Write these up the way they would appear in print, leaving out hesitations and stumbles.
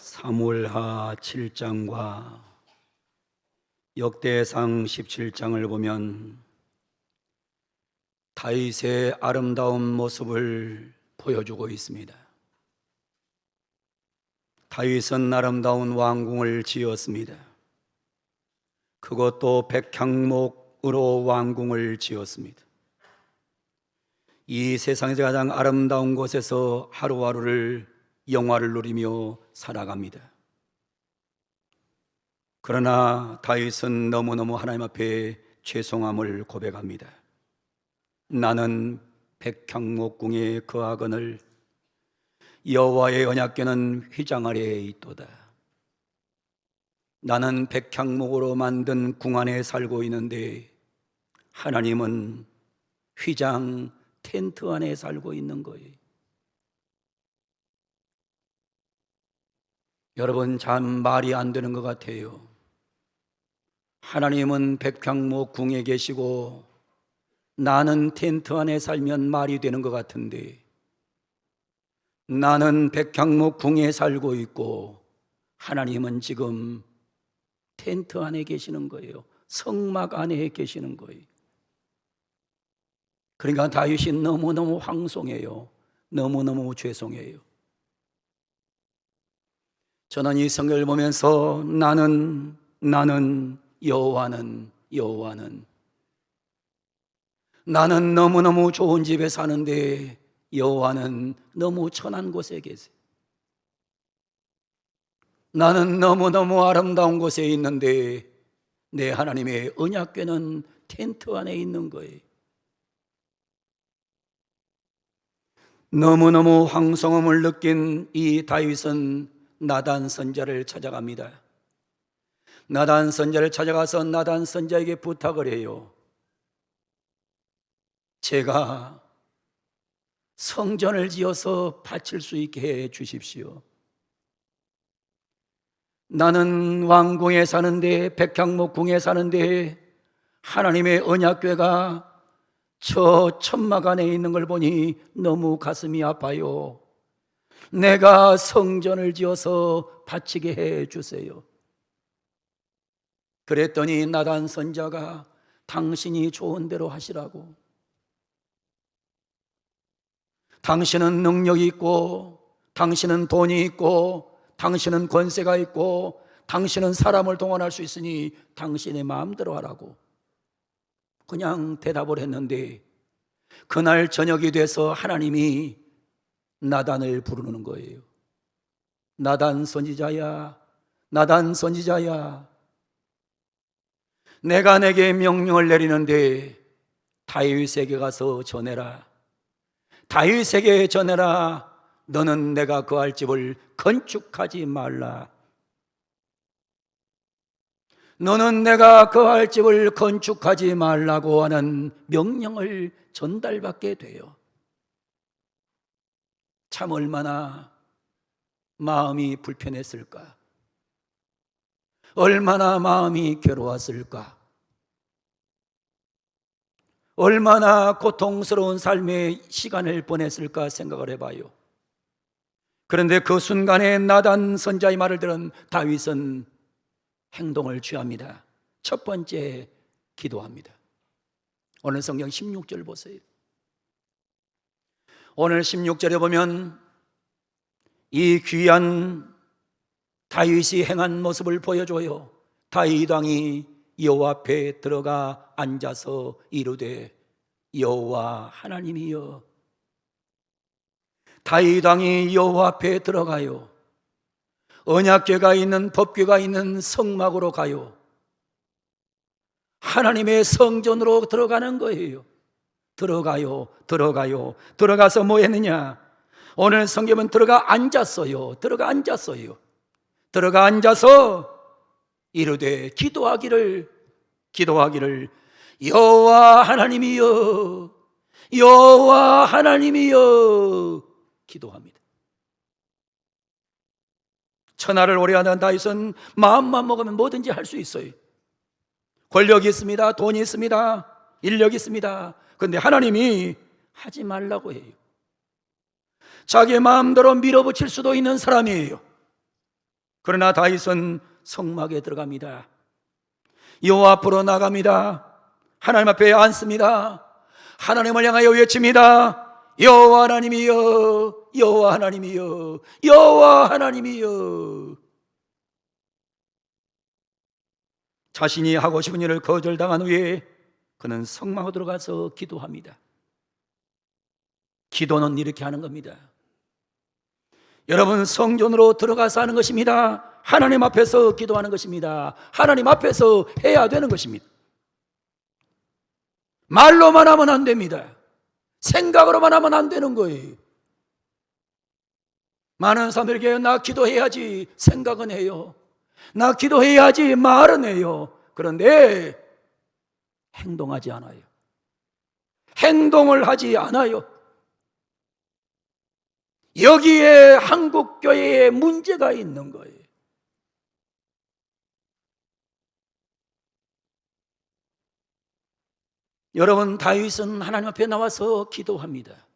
사무엘하 7장과 역대상 17장을 보면 다윗의 아름다운 모습을 보여주고 있습니다. 다윗은 아름다운 왕궁을 지었습니다. 그것도 백향목으로 왕궁을 지었습니다. 이 세상에서 가장 아름다운 곳에서 하루하루를 영화를 누리며 살아갑니다. 그러나 다윗은 너무너무 하나님 앞에 죄송함을 고백합니다. 나는 백향목궁에 거하거늘 여호와의 언약궤는 휘장 아래에 있도다. 나는 백향목으로 만든 궁 안에 살고 있는데 하나님은 휘장 텐트 안에 살고 있는 거예요. 여러분, 참 말이 안 되는 것 같아요. 하나님은 백향목 궁에 계시고 나는 텐트 안에 살면 말이 되는 것 같은데, 나는 백향목 궁에 살고 있고 하나님은 지금 텐트 안에 계시는 거예요. 성막 안에 계시는 거예요. 그러니까 다윗이 너무너무 황송해요. 너무너무 죄송해요. 저는 이 성경을 보면서 나는 여호와는 나는 너무너무 좋은 집에 사는데 여호와는 너무 천한 곳에 계세요. 나는 너무너무 아름다운 곳에 있는데 내 하나님의 언약궤는 텐트 안에 있는 거예요. 너무너무 황송함을 느낀 이 다윗은 나단 선지자를 찾아갑니다. 나단 선지자를 찾아가서 나단 선지자에게 부탁을 해요. 제가 성전을 지어서 바칠 수 있게 해 주십시오. 나는 왕궁에 사는데, 백향목궁에 사는데 하나님의 언약궤가 저 천막 안에 있는 걸 보니 너무 가슴이 아파요. 내가 성전을 지어서 바치게 해 주세요. 그랬더니 나단 선지자가 당신이 좋은 대로 하시라고. 당신은 능력이 있고, 당신은 돈이 있고, 당신은 권세가 있고, 당신은 사람을 동원할 수 있으니 당신의 마음대로 하라고 그냥 대답을 했는데, 그날 저녁이 돼서 하나님이 나단을 부르는 거예요. 나단 선지자야, 나단 선지자야, 내가 내게 명령을 내리는데 다윗에게 가서 전해라. 다윗에게 전해라. 너는 내가 거할 집을 건축하지 말라. 너는 내가 거할 집을 건축하지 말라고 하는 명령을 전달받게 돼요. 참 얼마나 마음이 불편했을까? 얼마나 마음이 괴로웠을까? 얼마나 고통스러운 삶의 시간을 보냈을까 생각을 해봐요. 그런데 그 순간에 나단 선지자의 말을 들은 다윗은 행동을 취합니다. 첫 번째, 기도합니다. 오늘 성경 16절 보세요. 오늘 16절에 보면 이 귀한 다윗이 행한 모습을 보여줘요. 다윗 왕이 여호와 앞에 들어가 앉아서 이르되 여호와 하나님이여. 다윗 왕이 여호와 앞에 들어가요. 언약궤가 있는, 법궤가 있는 성막으로 가요. 하나님의 성전으로 들어가는 거예요. 들어가서 뭐 했느냐? 오늘 성경은 들어가 앉았어요. 들어가 앉아서 이르되 기도하기를 여호와 하나님이여, 여호와 하나님이여 기도합니다. 천하를 오래하는 다윗은 마음만 먹으면 뭐든지 할 수 있어요. 권력이 있습니다. 돈이 있습니다. 인력이 있습니다. 그런데 하나님이 하지 말라고 해요. 자기 마음대로 밀어붙일 수도 있는 사람이에요. 그러나 다윗은 성막에 들어갑니다. 여호와 앞으로 나갑니다. 하나님 앞에 앉습니다. 하나님을 향하여 외칩니다. 여호와 하나님이여, 여호와 하나님이여, 여호와 하나님이여. 자신이 하고 싶은 일을 거절당한 후에 그는 성막으로 들어가서 기도합니다. 기도는 이렇게 하는 겁니다. 여러분, 성전으로 들어가서 하는 것입니다. 하나님 앞에서 기도하는 것입니다. 하나님 앞에서 해야 되는 것입니다. 말로만 하면 안 됩니다. 생각으로만 하면 안 되는 거예요. 많은 사람들에게 나 기도해야지 생각은 해요. 나 기도해야지 말은 해요. 그런데 행동하지 않아요. 행동을 하지 않아요. 여기에 한국교회에 문제가 있는 거예요. 여러분, 다윗은 하나님 앞에 나와서 기도합니다.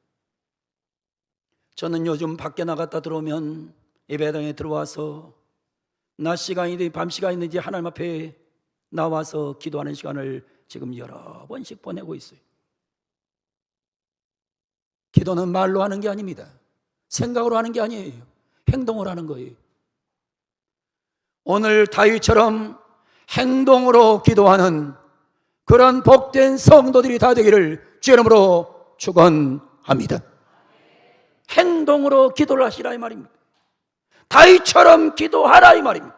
저는 요즘 밖에 나갔다 들어오면 예배당에 들어와서 낮 시간이든지 밤 시간이든지 하나님 앞에 나와서 기도하는 시간을 지금 여러 번씩 보내고 있어요. 기도는 말로 하는 게 아닙니다. 생각으로 하는 게 아니에요. 행동으로 하는 거예요. 오늘 다윗처럼 행동으로 기도하는 그런 복된 성도들이 다 되기를 주의 이름으로 축원합니다. 행동으로 기도를 하시라 이 말입니다. 다윗처럼 기도하라 이 말입니다.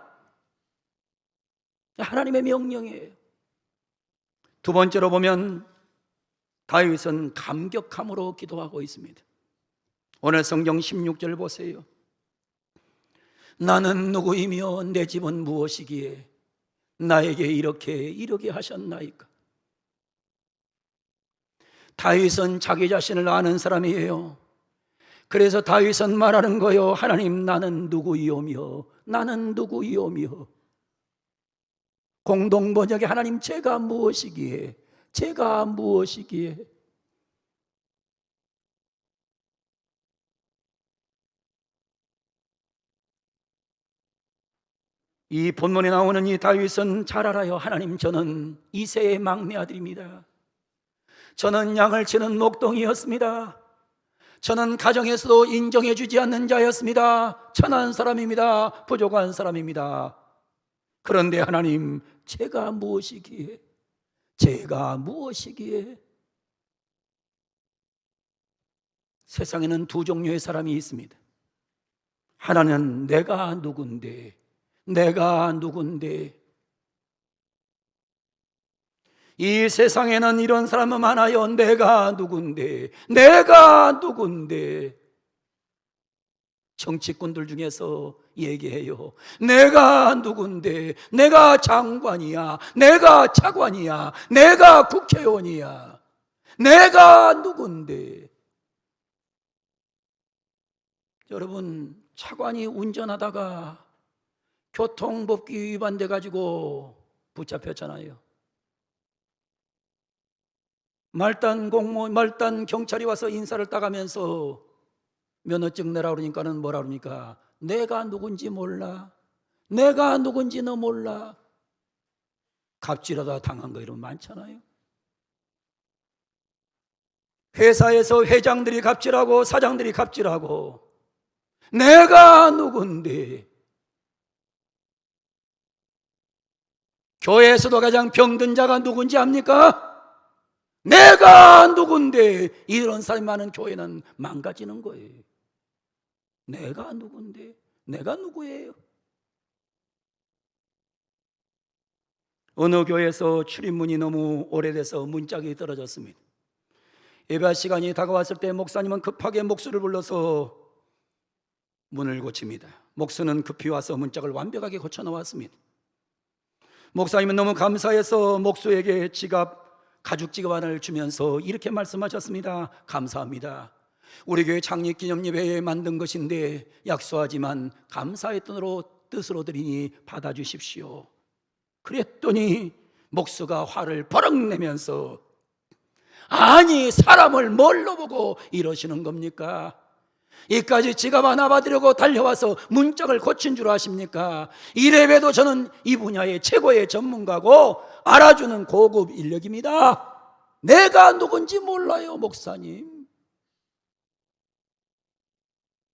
하나님의 명령이에요. 두 번째로 보면 다윗은 감격함으로 기도하고 있습니다. 오늘 성경 16절 보세요. 나는 누구이며 내 집은 무엇이기에 나에게 이렇게 하셨나이까. 다윗은 자기 자신을 아는 사람이에요. 그래서 다윗은 말하는 거요. 하나님, 나는 누구이오며 나는 누구이오며. 공동번역에 하나님, 제가 무엇이기에, 제가 무엇이기에. 이 본문에 나오는 이 다윗은 잘 알아요. 하나님, 저는 이새의 막내 아들입니다. 저는 양을 치는 목동이었습니다. 저는 가정에서도 인정해 주지 않는 자였습니다. 천한 사람입니다. 부족한 사람입니다. 그런데 하나님, 제가 무엇이기에, 제가 무엇이기에. 세상에는 두 종류의 사람이 있습니다. 하나는 내가 누군데, 내가 누군데. 이 세상에는 이런 사람은 많아요. 내가 누군데, 내가 누군데. 정치꾼들 중에서 얘기해요. 내가 누군데, 내가 장관이야, 내가 차관이야, 내가 국회의원이야, 내가 누군데. 여러분, 차관이 운전하다가 교통법규 위반돼 가지고 붙잡혔잖아요. 말단 경찰이 와서 인사를 따가면서 면허증 내라 그러니까는 뭐라 그러니까, 내가 누군지 몰라, 내가 누군지 너 몰라. 갑질하다 당한 거 이런 많잖아요. 회사에서 회장들이 갑질하고 사장들이 갑질하고, 내가 누군데. 교회에서도 가장 병든 자가 누군지 압니까? 내가 누군데. 이런 사람이 많은 교회는 망가지는 거예요. 내가 누군데, 내가 누구예요? 어느 교회에서 출입문이 너무 오래돼서 문짝이 떨어졌습니다. 예배 시간이 다가왔을 때 목사님은 급하게 목수를 불러서 문을 고칩니다. 목수는 급히 와서 문짝을 완벽하게 고쳐 놓았습니다. 목사님은 너무 감사해서 목수에게 가죽 지갑 하나를 주면서 이렇게 말씀하셨습니다. 감사합니다. 우리 교회 창립기념예배에 만든 것인데 약소하지만 감사의 뜻으로 드리니 받아주십시오. 그랬더니 목수가 화를 버럭 내면서, 아니 사람을 뭘로 보고 이러시는 겁니까? 이까지 지갑 하나 받으려고 달려와서 문짝을 고친 줄 아십니까? 이래봬도 저는 이 분야의 최고의 전문가고 알아주는 고급 인력입니다. 내가 누군지 몰라요, 목사님.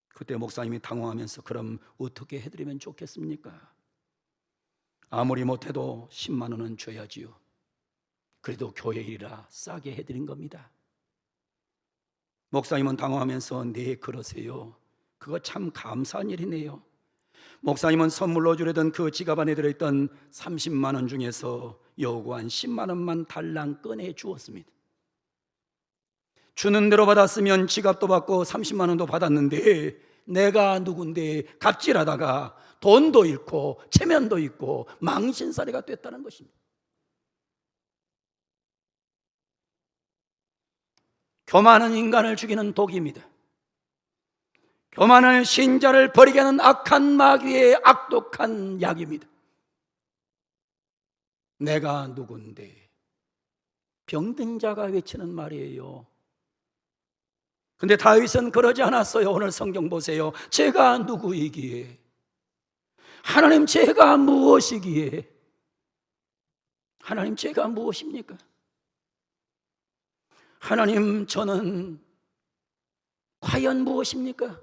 그때 목사님이 당황하면서 그럼 어떻게 해드리면 좋겠습니까? 아무리 못해도 10만 원은 줘야지요. 그래도 교회 일이라 싸게 해드린 겁니다. 목사님은 당황하면서 네 그러세요. 그거 참 감사한 일이네요. 목사님은 선물로 주려던 그 지갑 안에 들어있던 30만 원 중에서 요구한 10만 원만 달랑 꺼내 주었습니다. 주는 대로 받았으면 지갑도 받고 30만 원도 받았는데 내가 누군데 갑질하다가 돈도 잃고 체면도 있고 망신살이가 됐다는 것입니다. 교만은 인간을 죽이는 독입니다. 교만은 신자를 버리게 하는 악한 마귀의 악독한 약입니다. 내가 누군데, 병든 자가 외치는 말이에요. 근데 다윗은 그러지 않았어요. 오늘 성경 보세요. 제가 누구이기에, 하나님 제가 무엇이기에, 하나님 제가 무엇입니까? 하나님 저는 과연 무엇입니까?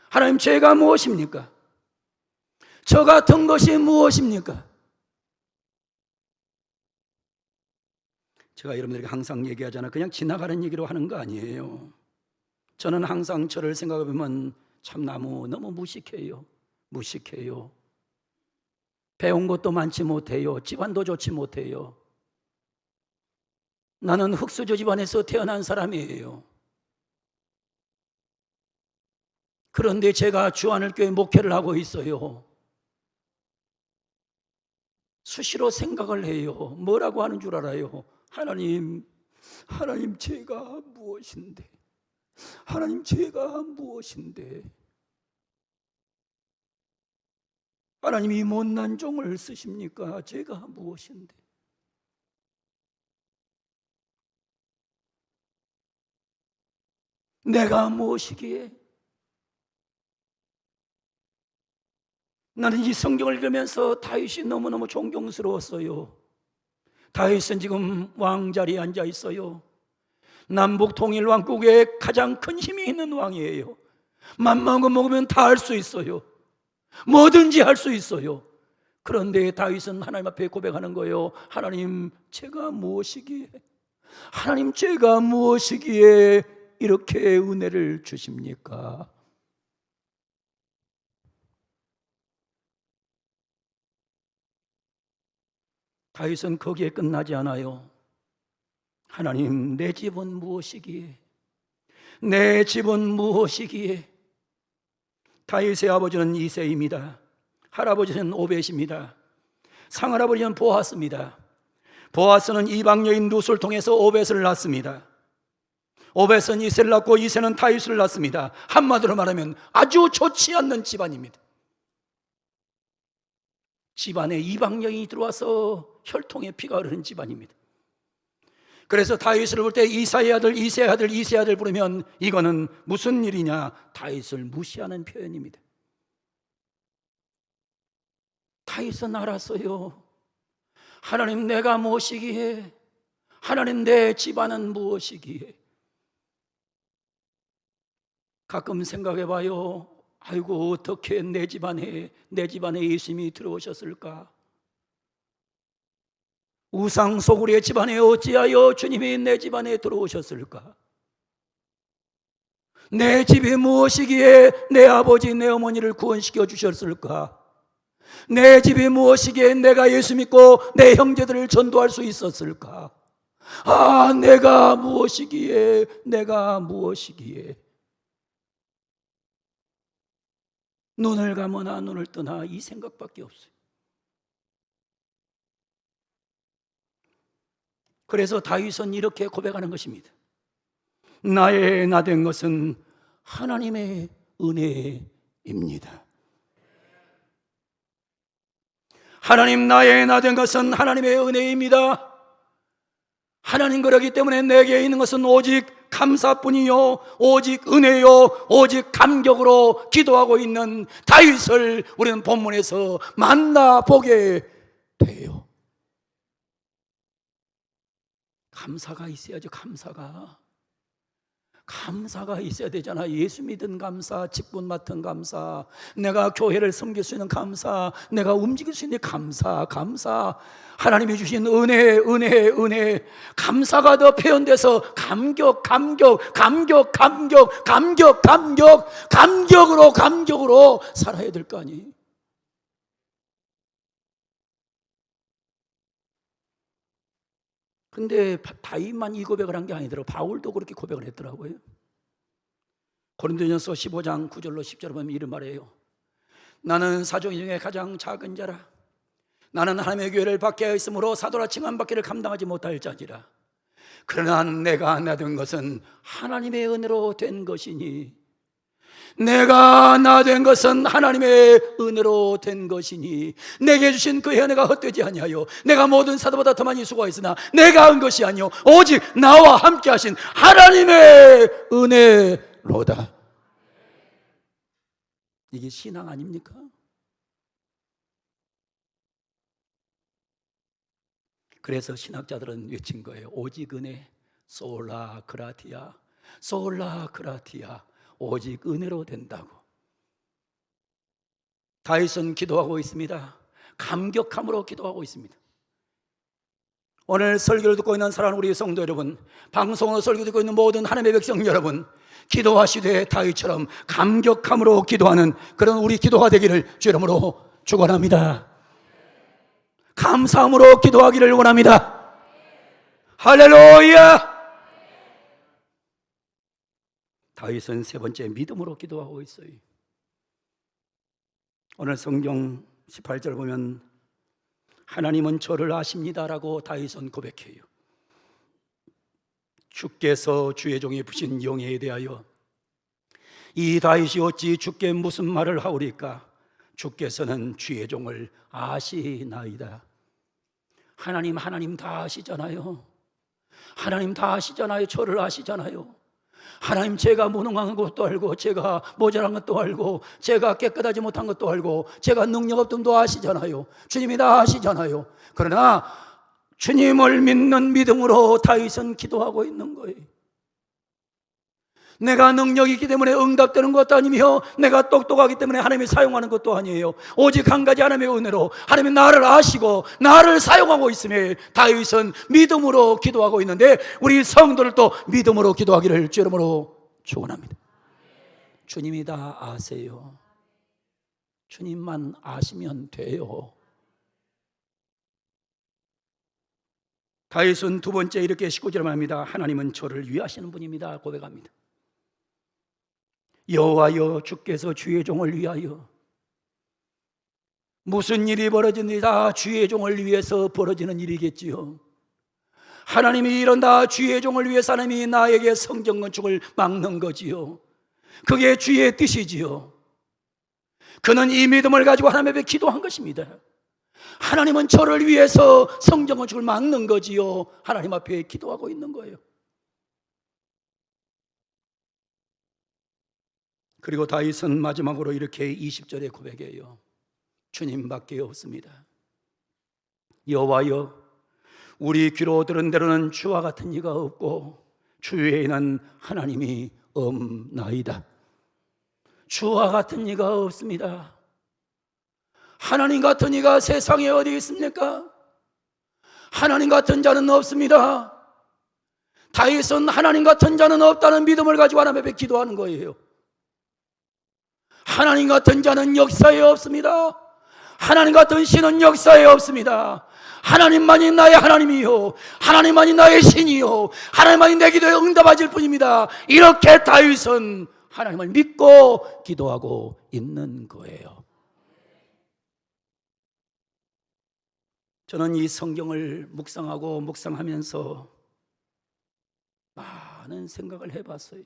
하나님 제가 무엇입니까? 저 같은 것이 무엇입니까? 제가 여러분들에게 항상 얘기하잖아요. 그냥 지나가는 얘기로 하는 거 아니에요. 저는 항상 저를 생각해보면 참 너무 무식해요. 무식해요. 배운 것도 많지 못해요. 집안도 좋지 못해요. 나는 흙수저 집안에서 태어난 사람이에요. 그런데 제가 주안을교회 목회를 하고 있어요. 수시로 생각을 해요. 뭐라고 하는 줄 알아요? 하나님 제가 무엇인데? 하나님 제가 무엇인데? 하나님이 못난 종을 쓰십니까? 제가 무엇인데? 내가 무엇이기에? 나는 이 성경을 읽으면서 다윗이 너무너무 존경스러웠어요. 다윗은 지금 왕자리에 앉아 있어요. 남북 통일 왕국에 가장 큰 힘이 있는 왕이에요. 맘먹으면 먹으면 다 할 수 있어요. 뭐든지 할 수 있어요. 그런데 다윗은 하나님 앞에 고백하는 거예요. 하나님 제가 무엇이기에, 하나님 제가 무엇이기에 이렇게 은혜를 주십니까? 다윗은 거기에 끝나지 않아요. 하나님 내 집은 무엇이기에, 내 집은 무엇이기에. 다윗의 아버지는 이새입니다. 할아버지는 오벳입니다. 상할아버지는 보아스입니다. 보아스는 이방 여인 룻을 통해서 오벳을 낳습니다. 오벳은 이새를 낳고 이새는 다윗을 낳습니다. 한마디로 말하면 아주 좋지 않는 집안입니다. 집안에 이방 여인이 들어와서 혈통의 피가 흐르는 집안입니다. 그래서 다윗을 볼 때 이사의 아들, 이새의 아들, 이새의 아들 부르면 이거는 무슨 일이냐? 다윗을 무시하는 표현입니다. 다윗은 알았어요. 하나님 내가 무엇이기에, 하나님 내 집안은 무엇이기에. 가끔 생각해봐요. 아이고 어떻게 내 집안에 예수님이 들어오셨을까? 우상 소굴의 집안에 어찌하여 주님이 내 집안에 들어오셨을까? 내 집이 무엇이기에 내 아버지 내 어머니를 구원시켜 주셨을까? 내 집이 무엇이기에 내가 예수 믿고 내 형제들을 전도할 수 있었을까? 아, 내가 무엇이기에, 내가 무엇이기에. 눈을 감으나 눈을 뜨나 이 생각밖에 없어요. 그래서 다윗은 이렇게 고백하는 것입니다. 나의 나된 것은 하나님의 은혜입니다. 하나님 나의 나된 것은 하나님의 은혜입니다. 하나님 그러기 때문에 내게 있는 것은 오직 감사뿐이요 오직 은혜요 오직 감격으로 기도하고 있는 다윗을 우리는 본문에서 만나보게 돼요. 감사가 있어야죠. 감사가 있어야 되잖아. 예수 믿은 감사, 직분 맡은 감사, 내가 교회를 섬길 수 있는 감사, 내가 움직일 수 있는 감사. 하나님이 주신 은혜. 감사가 더 표현돼서 감격으로 살아야 될 거 아니에요. 근데 다윗만 이 고백을 한 게 아니더라고요. 바울도 그렇게 고백을 했더라고요. 고린도전서 15장 9절로 10절을 보면 이런 말이에요. 나는 사종 중에 가장 작은 자라. 나는 하나님의 교회를 받게 하였으므로 사도라 칭함받기를 감당하지 못할 자지라. 그러나 내가 나 된 것은 하나님의 은혜로 된 것이니, 내가 나 된 것은 하나님의 은혜로 된 것이니 내게 주신 그의 은혜가 헛되지 아니하여 내가 모든 사도보다 더 많이 수고하였으나 내가 한 것이 아니요 오직 나와 함께 하신 하나님의 은혜로다. 이게 신앙 아닙니까? 그래서 신학자들은 외친 거예요. 오직 은혜, 솔라 그라티아, 오직 은혜로 된다고. 다윗은 기도하고 있습니다. 감격함으로 기도하고 있습니다. 오늘 설교를 듣고 있는 사랑하는 우리 성도 여러분, 방송으로 설교 듣고 있는 모든 하나님의 백성 여러분, 기도하시되 다윗처럼 감격함으로 기도하는 그런 우리 기도가 되기를 주 이름으로 축원합니다. 감사함으로 기도하기를 원합니다. 할렐루야! 다윗은 세 번째 믿음으로 기도하고 있어요. 오늘 성경 18절 보면 하나님은 저를 아십니다라고 다윗은 고백해요. 주께서 주의 종에 부신 영예에 대하여 이 다윗이 어찌 주께 무슨 말을 하오리까? 주께서는 주의 종을 아시나이다. 하나님 다 아시잖아요. 하나님 다 아시잖아요. 저를 아시잖아요. 하나님 제가 무능한 것도 알고, 제가 모자란 것도 알고, 제가 깨끗하지 못한 것도 알고, 제가 능력 없던 것도 아시잖아요. 주님이 다 아시잖아요. 그러나 주님을 믿는 믿음으로 다윗은 기도하고 있는 거예요. 내가 능력이 있기 때문에 응답되는 것도 아니며 내가 똑똑하기 때문에 하나님이 사용하는 것도 아니에요. 오직 한 가지 하나님의 은혜로 하나님이 나를 아시고 나를 사용하고 있음에 다윗은 믿음으로 기도하고 있는데 우리 성도들도 믿음으로 기도하기를 주 이름으로 축원합니다. 주님이 다 아세요. 주님만 아시면 돼요. 다윗은 두 번째 이렇게 19절에 말합니다. 하나님은 저를 위하시는 분입니다 고백합니다. 여호와여 주께서 주의 종을 위하여, 무슨 일이 벌어지는지 다 주의 종을 위해서 벌어지는 일이겠지요. 하나님이 이런다 주의 종을 위해서 하나님이 나에게 성전 건축을 막는 거지요. 그게 주의 뜻이지요. 그는 이 믿음을 가지고 하나님 앞에 기도한 것입니다. 하나님은 저를 위해서 성전 건축을 막는 거지요. 하나님 앞에 기도하고 있는 거예요. 그리고 다윗은 마지막으로 이렇게 20절에 고백해요. 주님밖에 없습니다. 여호와여 우리 귀로 들은 대로는 주와 같은 이가 없고 주 외에는 하나님이 없나이다. 주와 같은 이가 없습니다. 하나님 같은 이가 세상에 어디 있습니까? 하나님 같은 자는 없습니다. 다윗은 하나님 같은 자는 없다는 믿음을 가지고 하나님 앞에 기도하는 거예요. 하나님 같은 자는 역사에 없습니다. 하나님 같은 신은 역사에 없습니다. 하나님만이 나의 하나님이요, 하나님만이 나의 신이요, 하나님만이 내 기도에 응답하실 뿐입니다. 이렇게 다윗은 하나님을 믿고 기도하고 있는 거예요. 저는 이 성경을 묵상하면서 많은 생각을 해봤어요.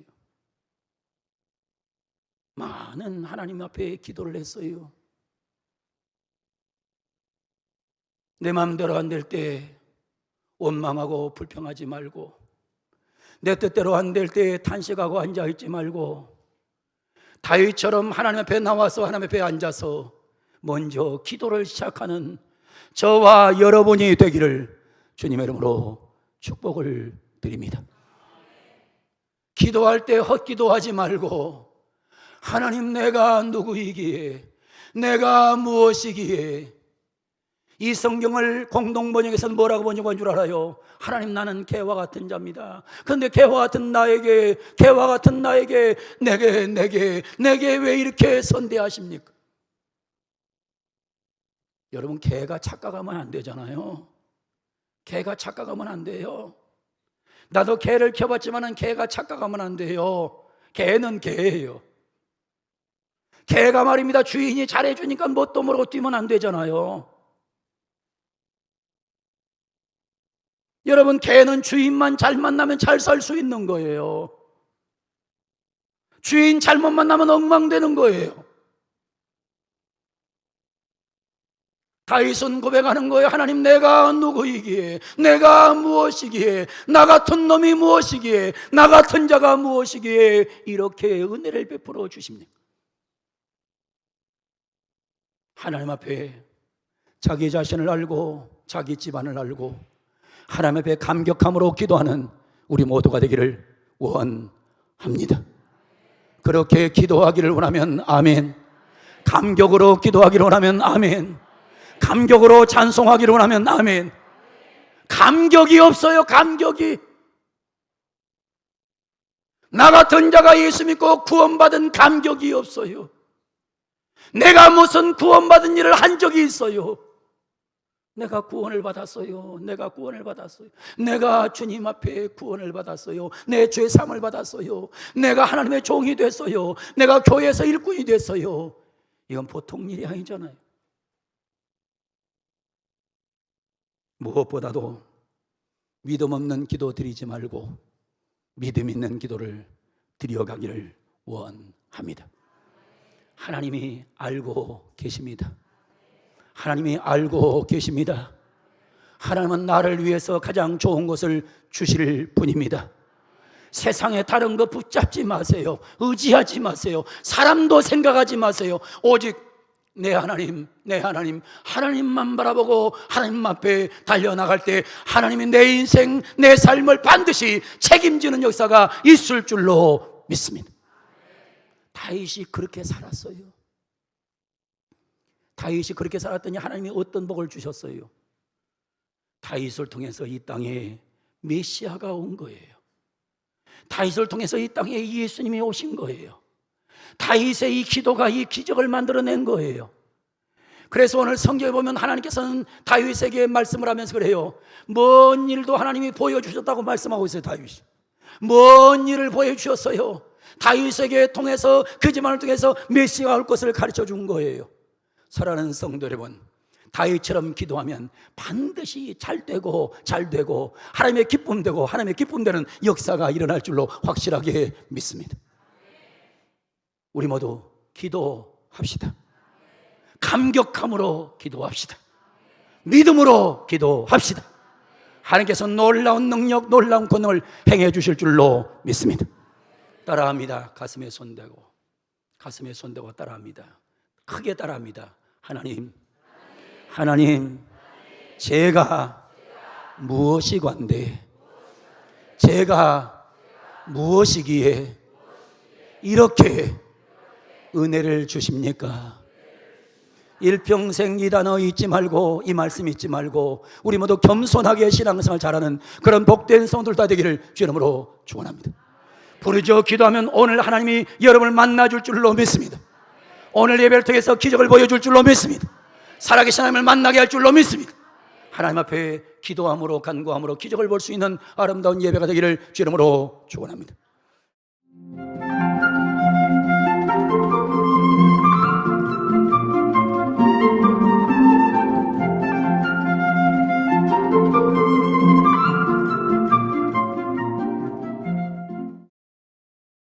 많은 하나님 앞에 기도를 했어요. 내 마음대로 안 될 때 원망하고 불평하지 말고, 내 뜻대로 안 될 때 탄식하고 앉아있지 말고 다윗처럼 하나님 앞에 나와서 하나님 앞에 앉아서 먼저 기도를 시작하는 저와 여러분이 되기를 주님의 이름으로 축복을 드립니다. 기도할 때 헛기도하지 말고 하나님, 내가 누구이기에, 내가 무엇이기에. 이 성경을 공동번역에서는 뭐라고 번역한 줄 알아요? 하나님, 나는 개와 같은 자입니다. 그런데 개와 같은 나에게 내게 왜 이렇게 선대하십니까? 여러분, 개가 착각하면 안 되잖아요. 개가 착각하면 안 돼요. 나도 개를 키워봤지만 개가 착각하면 안 돼요. 개는 개예요. 개가 말입니다, 주인이 잘해주니까 뭣도 모르고 뛰면 안 되잖아요. 여러분, 개는 주인만 잘 만나면 잘 살 수 있는 거예요. 주인 잘못 만나면 엉망되는 거예요. 다윗은 고백하는 거예요. 하나님, 내가 누구이기에, 내가 무엇이기에, 나 같은 놈이 무엇이기에, 나 같은 자가 무엇이기에 이렇게 은혜를 베풀어 주십니까? 하나님 앞에 자기 자신을 알고 자기 집안을 알고 하나님 앞에 감격함으로 기도하는 우리 모두가 되기를 원합니다. 그렇게 기도하기를 원하면 아멘. 감격으로 기도하기를 원하면 아멘. 감격으로 찬송하기를 원하면 아멘. 감격이 없어요. 감격이. 나 같은 자가 예수 믿고 구원받은 감격이 없어요. 내가 무슨 구원받은 일을 한 적이 있어요? 내가 구원을 받았어요. 내가 주님 앞에 구원을 받았어요. 내 죄 사함을 받았어요. 내가 하나님의 종이 됐어요. 내가 교회에서 일꾼이 됐어요. 이건 보통 일이 아니잖아요. 무엇보다도 믿음 없는 기도 드리지 말고 믿음 있는 기도를 드려가기를 원합니다. 하나님이 알고 계십니다. 하나님이 알고 계십니다. 하나님은 나를 위해서 가장 좋은 것을 주실 분입니다. 세상에 다른 거 붙잡지 마세요. 의지하지 마세요. 사람도 생각하지 마세요. 오직 내 하나님, 하나님만 바라보고 하나님 앞에 달려나갈 때 하나님이 내 인생, 내 삶을 반드시 책임지는 역사가 있을 줄로 믿습니다. 다윗이 그렇게 살았어요. 다윗이 그렇게 살았더니 하나님이 어떤 복을 주셨어요? 다윗을 통해서 이 땅에 메시아가 온 거예요. 다윗을 통해서 이 땅에 예수님이 오신 거예요. 다윗의 이 기도가 이 기적을 만들어낸 거예요. 그래서 오늘 성경에 보면 하나님께서는 다윗에게 말씀을 하면서 그래요. 먼 일도 하나님이 보여주셨다고 말씀하고 있어요. 다윗이 먼 일을 보여주셨어요. 다윗에게 통해서 그 집안을 통해서 메시아가 올 것을 가르쳐 준 거예요. 사랑하는 성도 여러분, 다윗처럼 기도하면 반드시 잘 되고 하나님의 기쁨 되고 하나님의 기쁨 되는 역사가 일어날 줄로 확실하게 믿습니다. 우리 모두 기도합시다. 감격함으로 기도합시다. 믿음으로 기도합시다. 하나님께서 놀라운 능력, 놀라운 권능을 행해 주실 줄로 믿습니다. 따라합니다. 가슴에 손대고 따라합니다. 크게 따라합니다. 하나님, 제가 무엇이건데, 제가 무엇이기에 이렇게 은혜를 주십니까? 일평생 이 단어 잊지 말고, 이 말씀 잊지 말고 우리 모두 겸손하게 신앙생활 잘하는 그런 복된 성도들 다 되기를 주 이름으로 축원합니다. 부르짖어 기도하면 오늘 하나님이 여러분을 만나줄 줄로 믿습니다. 오늘 예배를 통해서 기적을 보여줄 줄로 믿습니다. 살아계신 하나님을 만나게 할 줄로 믿습니다. 하나님 앞에 기도함으로 간구함으로 기적을 볼 수 있는 아름다운 예배가 되기를 주 이름으로 축원합니다.